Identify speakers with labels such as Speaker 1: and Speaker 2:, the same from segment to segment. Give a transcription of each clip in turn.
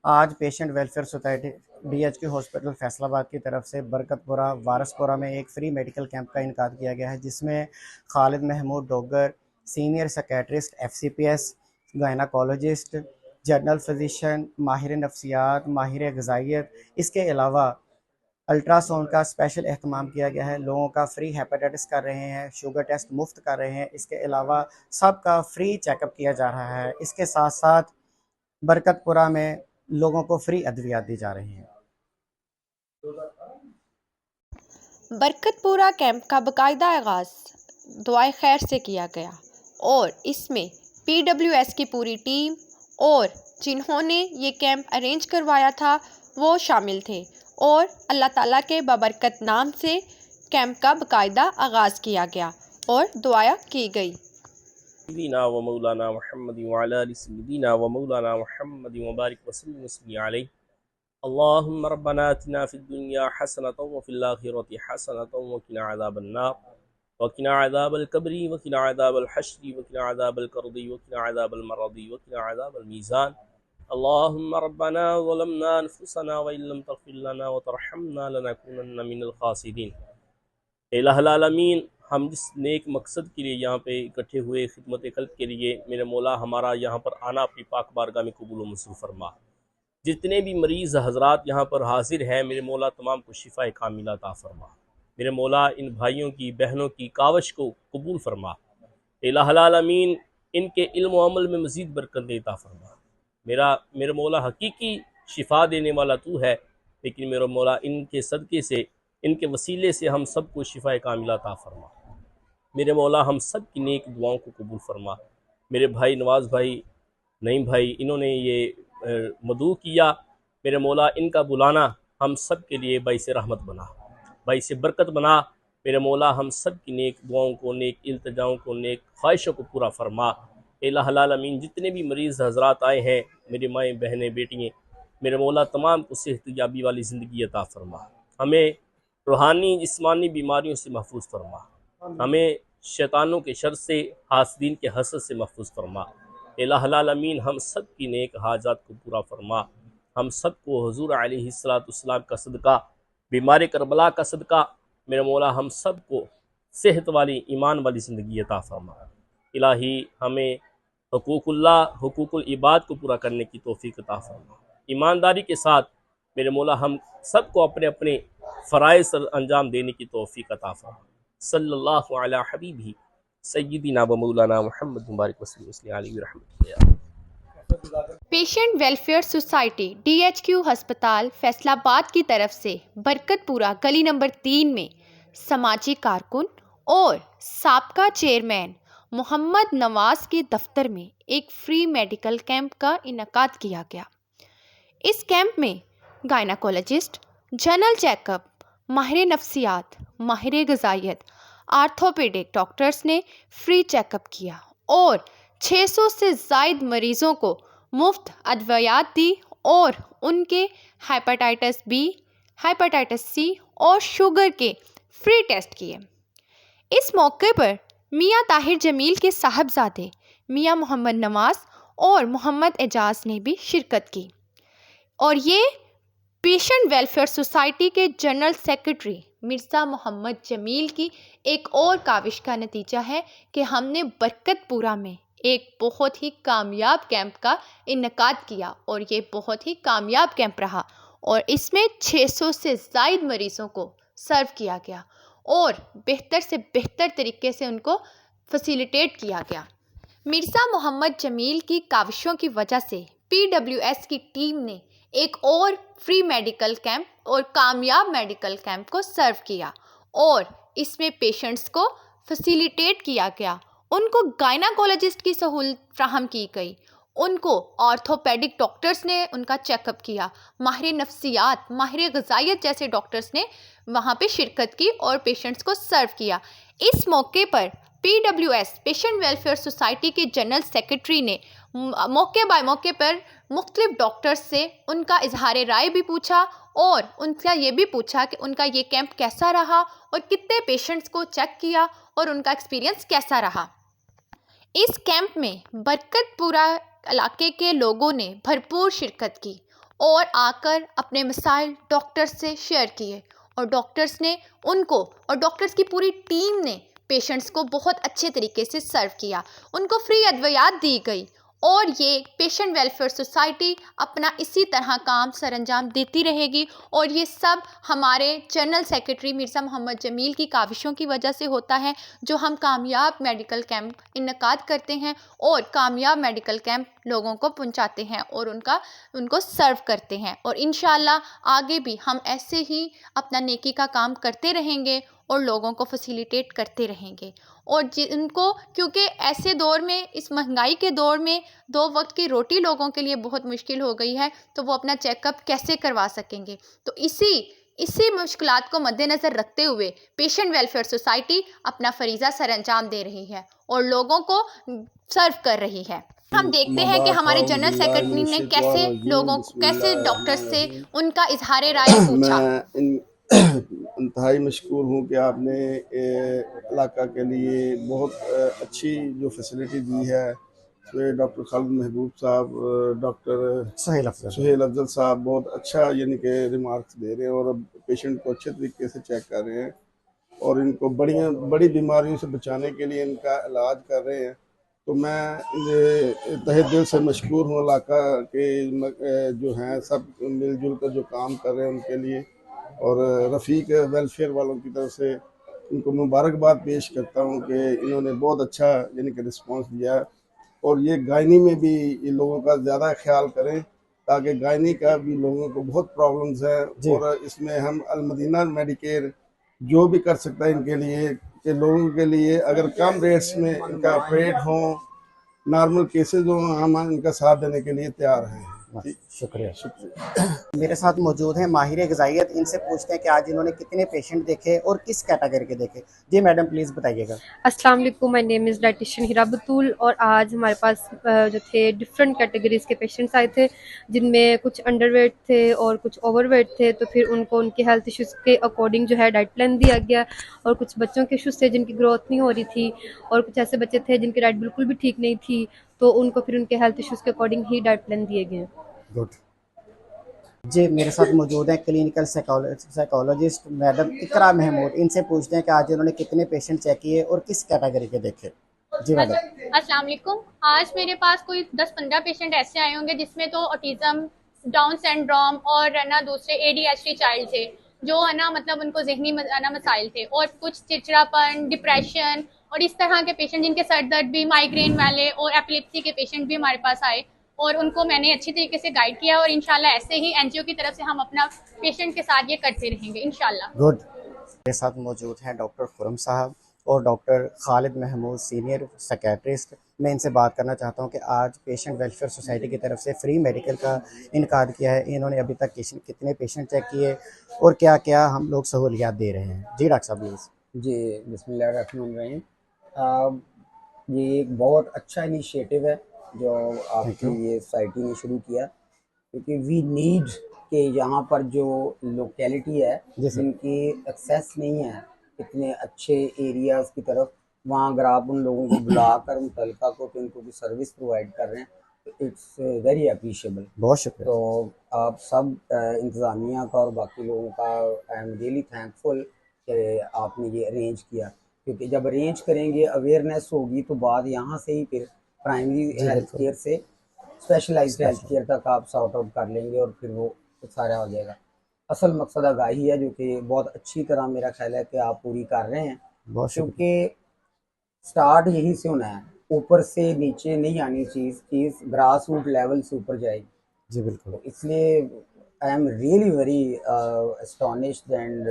Speaker 1: आज patient welfare society DHQ hospital Faisalabad की तरफ से बरकतपुरा वारसपुरा में एक फ्री मेडिकल कैंप का इनका किया गया है, जिसमें Khalid Mahmood Dogar, senior secretariat FCPS, gynaecologist, general physician, माहिर नफ्सियात, माहिर ग़िज़ाइयत, इसके अलावा अल्ट्रासाउंड का स्पेशल अहतमाम किया गया है। लोगों का फ्री हेपेटाइटिस कर रहे हैं, शुगर टेस्ट मुफ्त कर रहे हैं। इसके अलावा सबका फ्री चेकअप किया जा रहा है। इसके साथ साथ बरकतपुरा में लोगों को फ्री अद्वियात दी जा रही हैं।
Speaker 2: बरकतपुरा कैंप का बाकायदा आगाज़ दुआए खैर से किया गया और इसमें PWS की पूरी टीम और जिन्होंने ये कैंप अरेंज करवाया था वो शामिल थे और अल्लाह ताला के बबरकत नाम से कैंप का बाकायदा आगाज़ किया गया और दुआया की गई।
Speaker 3: सय्यिदीना व मौलाना मुहम्मद व अला आलि सय्यिदीना व मौलाना मुहम्मद व बारिक व सल्लिम अलैहि। अल्लाहुम्मा रब्बना आतिना फिद दुनिया हसनतन व फिल आखिरति हसनतन व क़िना अज़ाबन्नार व क़िना अज़ाबल क़ब्रि व क़िना अज़ाबल हश्रि व क़िना अज़ाबल क़र्दि व क़िना अज़ाबल मरदि व क़िना अज़ाबल मीज़ान। अल्लाहुम्मा रब्बना ज़लमना अनफुसना व इल्लम तग़फिर लना व तरहमना लनकुनन्ना मिनल ख़ासिरीन। इलाहुल आलमीन, हम जिस नेक मकसद के लिए यहाँ पे इकट्ठे हुए खिदमत क़ल्ब के लिए, मेरे मौला हमारा यहाँ पर आना अपनी पाक बारगाह में कबूल व मंजूर फरमा। जितने भी मरीज़ हज़रात यहाँ पर हाजिर हैं, मेरे मौला तमाम को शिफ़ा कामिला अता फरमा। मेरे मौला इन भाइयों की बहनों की कावश को कबूल फरमा। इलाहुल आलमीन, इनके इल्म व अमल में मज़ीद बरकत अता फरमा। मेरे मौला हकीकी शिफा देने वाला तू है, लेकिन मेरे मौला इनके सदक़े से, इनके वसीले से हम सब को शिफा कामिला अता फरमा। मेरे मौला हम सब की नेक दुआओं को कबूल फरमा। मेरे भाई नवाज़ भाई, नईम भाई, इन्होंने ये मदू किया, मेरे मौला इनका बुलाना हम सब के लिए बाइस रहमत बना, बाइस बरकत बना। मेरे मौला हम सब की नेक दुआओं को, नेक इल्तिजाओं को, नेक ख्वाहिशों को पूरा फरमा। इलाहुल आलमीन, जितने भी मरीज़ हज़रात आए हैं, मेरी माएँ बहनें बेटियाँ, मेरे मौला तमाम को सेहतयाबी वाली ज़िंदगी अता फरमा। हमें रूहानी जिस्मानी बीमारियों से महफूज फरमा। हमें शैतानों के शर से, हासदीन के हसद से महफूज फरमा। इलाहुल आलमीन, हम सब की नेक हाजात को पूरा फरमा। हम सब को हुज़ूर अलैहिस्सलाम का सदका, बीमार करबला का सदका, मेरे मौला हम सब को सेहत वाली, ईमान वाली ज़िंदगी अता फरमा। इलाही, हमें हुकूकुल इबाद को पूरा करने की तौफीक अता फरमा। ईमानदारी के साथ मेरे मौला हम सब को अपने अपने फ़राइज़ अंजाम देने की तौफीक अता फरमा। सल्लल्लाहु अला हबीबी सय्यिदीना व मौलाना मुहम्मद मुबारक वसल्लम अलैहि रहमतुल्लाह।
Speaker 2: पेशेंट वेलफेयर सोसाइटी DHQ अस्पताल फैसलाबाद की तरफ से बरकतपुरा गली नंबर 3 में समाजी कारकुन और साबका चेयरमैन मोहम्मद नवाज के दफ्तर में एक फ्री मेडिकल कैंप का इनकाद किया गया। इस कैंप में गायनाकोलॉजिस्ट, जनरल चेकअप, माहिर नफ्सियात, माहिर ग़िज़ाइयत, आर्थोपेडिक डॉक्टर्स ने फ्री चेकअप किया और 600 से ज़ायद मरीज़ों को मुफ्त अद्वियात दी और उनके हेपेटाइटिस B, हेपेटाइटिस C और शुगर के फ्री टेस्ट किए। इस मौके पर मियाँ ताहिर जमील के साहबजादे मियाँ मोहम्मद नवाज और मोहम्मद एजाज ने भी शिरकत की और ये पेशेंट वेलफेयर सोसाइटी के जनरल सेक्रेटरी मिर्ज़ा मोहम्मद जमील की एक और काविश का नतीजा है कि हमने बरकतपुरा में एक बहुत ही कामयाब कैंप का इनकाद किया और ये बहुत ही कामयाब कैंप रहा और इसमें 600 से ज़ायद मरीज़ों को सर्व किया गया और बेहतर से बेहतर तरीके से उनको फैसिलिटेट किया गया। मिर्ज़ा मोहम्मद जमील की काविशों की वजह से PWS की टीम ने एक और फ्री मेडिकल कैंप और कामयाब मेडिकल कैंप को सर्व किया और इसमें पेशेंट्स को फैसिलिटेट किया गया। उनको गायनाकोलॉजिस्ट की सहूलत फ्राहम की गई, उनको ऑर्थोपेडिक डॉक्टर्स ने उनका चेकअप किया, माहिर नफ्सियात, माहिर ग़िज़ाइयत जैसे डॉक्टर्स ने वहाँ पे शिरकत की और पेशेंट्स को सर्व किया। इस मौके पर PWS पेशेंट वेलफेयर सोसाइटी के जनरल सेक्रेटरी ने मौके बाय मौके पर मुख्तलिफ डॉक्टर्स से उनका इजहार राय भी पूछा और उनका ये भी पूछा कि उनका ये कैंप कैसा रहा और कितने पेशेंट्स को चेक किया और उनका एक्सपीरियंस कैसा रहा। इस कैंप में बरकतपुरा इलाके के लोगों ने भरपूर शिरकत की और आकर अपने मसाइल डॉक्टर्स से शेयर किए और डॉक्टर्स ने उनको और डॉक्टर्स की पूरी टीम ने पेशेंट्स को बहुत अच्छे तरीके से सर्व किया, उनको फ्री अद्वियात दी गई और ये पेशेंट वेलफेयर सोसाइटी अपना इसी तरह काम सरअंजाम देती रहेगी और ये सब हमारे जनरल सेक्रेटरी मिर्ज़ा मोहम्मद जमील की काविशों की वजह से होता है, जो हम कामयाब मेडिकल कैंप इनकाद करते हैं और कामयाब मेडिकल कैंप लोगों को पहुंचाते हैं और उनको सर्व करते हैं और इंशाल्लाह आगे भी हम ऐसे ही अपना नेकी का काम करते रहेंगे और लोगों को फैसिलिटेट करते रहेंगे और जिनको, क्योंकि ऐसे दौर में, इस महंगाई के दौर में 2 वक्त की रोटी लोगों के लिए बहुत मुश्किल हो गई है, तो वो अपना चेकअप कैसे करवा सकेंगे। तो इसी मुश्किलात को मद्देनज़र रखते हुए पेशेंट वेलफेयर सोसाइटी अपना फरीज़ा सरअंजाम दे रही है और लोगों को सर्व कर रही है। हम देखते हैं कि हमारे जनरल सेक्रेटरी ने कैसे डॉक्टर्स से उनका इजहार राय पूछा।
Speaker 4: इंतहाई मशकूर हूँ कि आपने इलाका के लिए बहुत अच्छी जो फैसिलिटी दी है। तो डॉक्टर खालिद महबूब साहब, डॉक्टर सुहेल अफजल साहब बहुत अच्छा यानी कि रिमार्क्स दे रहे हैं और अब पेशेंट को अच्छे तरीके से चेक कर रहे हैं और इनको बड़ी बीमारियों से बचाने के लिए इनका इलाज कर रहे हैं। तो मैं तहे दिल से मशकूर हूँ इलाका के जो हैं सब मिलजुल कर जो काम कर रहे हैं उनके लिए, और रफ़ीक वेलफेयर वालों की तरफ से उनको मुबारकबाद पेश करता हूँ कि इन्होंने बहुत अच्छा यानी कि रिस्पांस दिया और ये गायनी में भी ये लोगों का ज़्यादा ख्याल करें ताकि गायनी का भी लोगों को बहुत प्रॉब्लम्स हैं और इसमें हम अलमदीना मेडिकेयर जो भी कर सकता है इनके लिए कि लोगों के लिए अगर कम रेट्स में इनका ऑपरेट हो, नॉर्मल केसेस हो, हम इनका साथ देने के लिए तैयार हैं।
Speaker 1: शुक्रिया। मेरे साथ मौजूद हैं माहिर ग़िज़ाइयत, इनसे पूछते हैं कि आज इन्होंने कितने पेशेंट देखे और किस कैटेगरी के देखे। जी मैडम प्लीज़ बताइएगा।
Speaker 5: अस्सलाम वालेकुम, माय नेम इज़ डाइटिशियन हिरा बतूल और आज हमारे पास जो थे डिफरेंट कैटेगरीज के पेशेंट्स आए थे जिनमें कुछ अंडरवेट थे और कुछ ओवरवेट थे। तो फिर उनको उनके हेल्थ इश्यूज़ के अकॉर्डिंग जो है डाइट प्लान दिया गया और कुछ बच्चों के इश्यूज़ थे जिनकी ग्रोथ नहीं हो रही थी और कुछ ऐसे बच्चे थे जिनकी डाइट बिल्कुल भी ठीक नहीं थी, तो उनको फिर उनके हेल्थ इश्यूज़ के अकॉर्डिंग ही डाइट प्लान दिए गए।
Speaker 1: गुड। जी मेरे साथ मौजूद हैं क्लिनिकल साइकोलॉजिस्ट मैडम इकरा महमूद, इनसे पूछते हैं कि आज इन्होंने कितने पेशेंट चेक किए और किस कैटेगरी के देखे। जी मैडम।
Speaker 6: अस्सलाम वालेकुम। आज मेरे पास कोई 10-15 पेशेंट ऐसे आए होंगे जिसमें तो ऑटिज्म, डाउन सिंड्रोम और है ना दूसरे ADHD चाइल्ड थे, जो है ना मतलब उनको जहनी मसाइल थे और कुछ चिड़चिड़ापन, डिप्रेशन और इस तरह के पेशेंट जिनके सर दर्द भी, माइग्रेन वाले और एपिलेप्सी के पेशेंट भी हमारे पास आए और उनको मैंने अच्छी तरीके से गाइड किया और इंशाल्लाह ऐसे ही NGO की तरफ से हम अपना पेशेंट के साथ ये करते रहेंगे इंशाल्लाह।
Speaker 1: गुड। मेरे साथ मौजूद हैं डॉक्टर खुरम साहब और doctor Khalid Mahmood senior psychiatrist. मैं इनसे बात करना चाहता हूं कि आज पेशेंट वेलफेयर सोसाइटी की तरफ से फ्री मेडिकल का इनकाद किया है, इन्होंने अभी तक कितने पेशेंट चेक किए और क्या क्या हम लोग सहूलियात दे रहे हैं। जी डॉक्टर साहब प्लीज़।
Speaker 7: जी बिस्मिल्लाहिर्रहमानिर्रहीम। ये एक बहुत अच्छा इनिशिएटिव है जो आपकी ये सोसाइटी ने शुरू किया, क्योंकि वी नीड कि यहाँ पर जो लोकेलिटी है जिनकी एक्सेस नहीं है इतने अच्छे एरियाज़ की तरफ, वहाँ अगर आप उन लोगों को बुलाकर मुतल्लिका को कि उनको भी सर्विस प्रोवाइड कर रहे हैं तो इट्स वेरी अप्रिशिएबल।
Speaker 1: बहुत शुक्रिया।
Speaker 7: तो आप सब इंतज़ामिया का और बाकी लोगों का आई एम रियली थैंकफुल कि आपने ये अरेंज किया, क्योंकि जब अरेंज करेंगे अवेयरनेस होगी तो बाद यहाँ से ही फिर प्राइमरी हेल्थ केयर से स्पेशलाइज्ड हेल्थ केयर तक आप सॉर्ट आउट कर लेंगे और फिर वो सारा हो जाएगा। असल मकसद आगाही है जो कि बहुत अच्छी तरह मेरा ख्याल है कि आप पूरी कर रहे हैं, क्योंकि स्टार्ट यहीं से होना है, ऊपर से नीचे नहीं आनी चीज़ ग्रास रूट लेवल से ऊपर जाएगी।
Speaker 1: जी बिल्कुल।
Speaker 7: तो इसलिए I am really very astonished and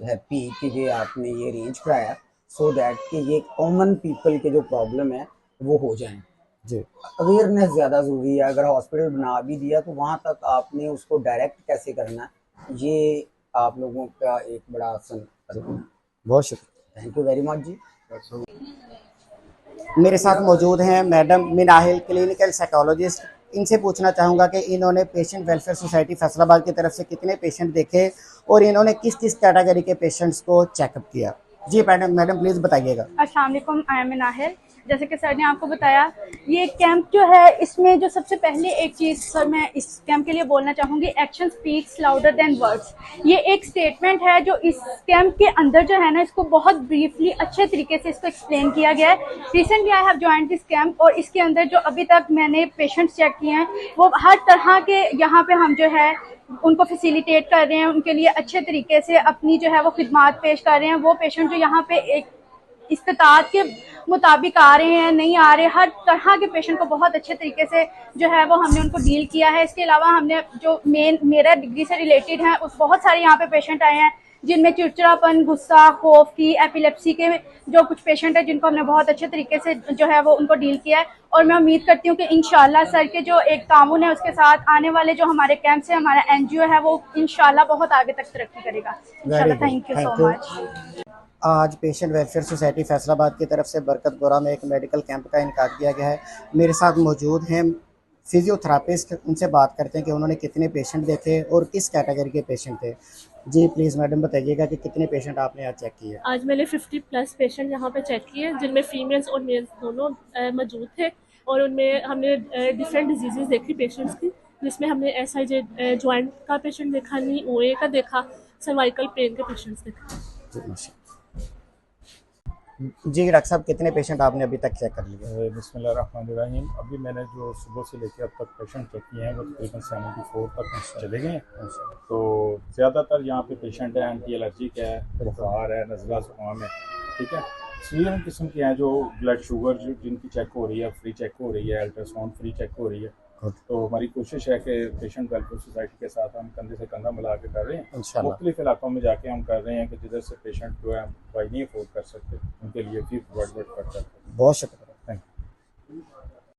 Speaker 7: happy कि ये आपने ये अरेंज कराया सो दैट कि ये कॉमन पीपल के जो प्रॉब्लम है वो हो जाएं।
Speaker 1: जी
Speaker 7: अवेयरनेस ज़्यादा ज़रूरी है। अगर हॉस्पिटल बना भी दिया तो वहाँ तक आपने उसको डायरेक्ट कैसे करना है, ये आप लोगों का एक बड़ा आसन।
Speaker 1: बहुत शुक्रिया,
Speaker 7: थैंक यू वेरी मच जी।
Speaker 1: मेरे साथ मौजूद हैं मैडम मिनाहिल क्लिनिकल साइकोलॉजिस्ट, इनसे पूछना चाहूँगा कि इन्होंने पेशेंट वेलफेयर सोसाइटी फैसलाबाद की तरफ से कितने पेशेंट देखे और इन्होंने किस किस कैटेगरी के पेशेंट्स को चेकअप किया। जी मैडम प्लीज़ बताइएगा।
Speaker 8: अस्सलाम वालेकुम, आई एम मिनाहिल जैसे कि सर ने आपको बताया, ये कैंप जो है इसमें जो सबसे पहले एक चीज़ सर मैं इस कैंप के लिए बोलना चाहूँगी, action speaks louder than words. ये एक स्टेटमेंट है जो इस कैंप के अंदर जो है ना, इसको बहुत ब्रीफली अच्छे तरीके से इसको एक्सप्लेन किया गया है। Recently I have joined this camp और इसके अंदर जो अभी तक मैंने पेशेंट्स चेक किए हैं वो हर तरह के यहाँ पे हम जो है उनको फैसिलिटेट कर रहे हैं, उनके लिए अच्छे तरीके से अपनी जो है वो खिदमात पेश कर रहे हैं। वो पेशेंट जो यहाँ पे एक इस्तात के मुताबिक आ रहे हैं, नहीं आ रहे, हर तरह के पेशेंट को बहुत अच्छे तरीके से जो है वो हमने उनको डील किया है। इसके अलावा हमने जो मेरा डिग्री से रिलेटेड है उस बहुत सारे यहाँ पे पेशेंट आए हैं जिनमें चिड़चिड़ापन, गुस्सा, खौफ की, एपिलेप्सी के जो कुछ पेशेंट है जिनको हमने बहुत अच्छे तरीके से जो है वो उनको डील किया है। और मैं उम्मीद करती हूँ कि इंशाल्लाह सर के जो एक तामुन है उसके साथ आने वाले जो हमारे कैंप से हमारा एनजीओ है वो इंशाल्लाह बहुत आगे तक तरक्की करेगा इंशाल्लाह। Thank you so much.
Speaker 1: आज पेशेंट वेलफेयर सोसाइटी फैसलाबाद की तरफ से बरकतपुरा में एक मेडिकल कैंप का इनकाद किया गया है। मेरे साथ मौजूद हैं फिजियोथेरापिस्ट, उनसे बात करते हैं कि उन्होंने कितने पेशेंट देखे और किस कैटेगरी के पेशेंट थे। जी प्लीज़ मैडम बताइएगा कि कितने पेशेंट आपने आज चेक किए?
Speaker 9: आज मैंने 50+ पेशेंट यहाँ पे चेक किए जिनमें फीमेल्स और मेल्स दोनों मौजूद थे और उनमें हमने डिफरेंट डिजीज़ देखी पेशेंट्स की, जिसमें हमने SIJ जॉइंट का पेशेंट देखा, नी OA का देखा, सर्वाइकल पेन के पेशेंट्स देखा।
Speaker 1: जी डॉक्टर साहब कितने पेशेंट आपने अभी तक चेक कर लिए?
Speaker 10: बिस्मिल्लाहिर्रहमानिर्रहीम। अभी मैंने जो सुबह से लेकर अब तक पेशेंट चेक किए हैं वो तकरीबन 74 तक चले गए हैं। तो ज़्यादातर यहाँ पे पेशेंट है एंटी एलर्जिक है, बुखार है, नज़ला ज़ुकाम है, ठीक है। सीवियर किस्म के हैं जो ब्लड शुगर जो जिनकी चेक हो रही है, फ्री चेक हो रही है, अल्ट्रासाउंड फ्री चेक हो रही है। तो हमारी कोशिश है कि पेशेंट वेलफेयर सोसाइटी के साथ हम कंधे से कंधा मिला के कर रहे हैं। मुख्तलिफ इलाकों में जाके हम कर रहे हैं कि जिधर से पेशेंट जो है दवाई नहीं अफोर्ड कर सकते उनके लिए भी प्रोवाइड करते हैं।
Speaker 1: बहुत शुक्रिया,
Speaker 10: थैंक यू।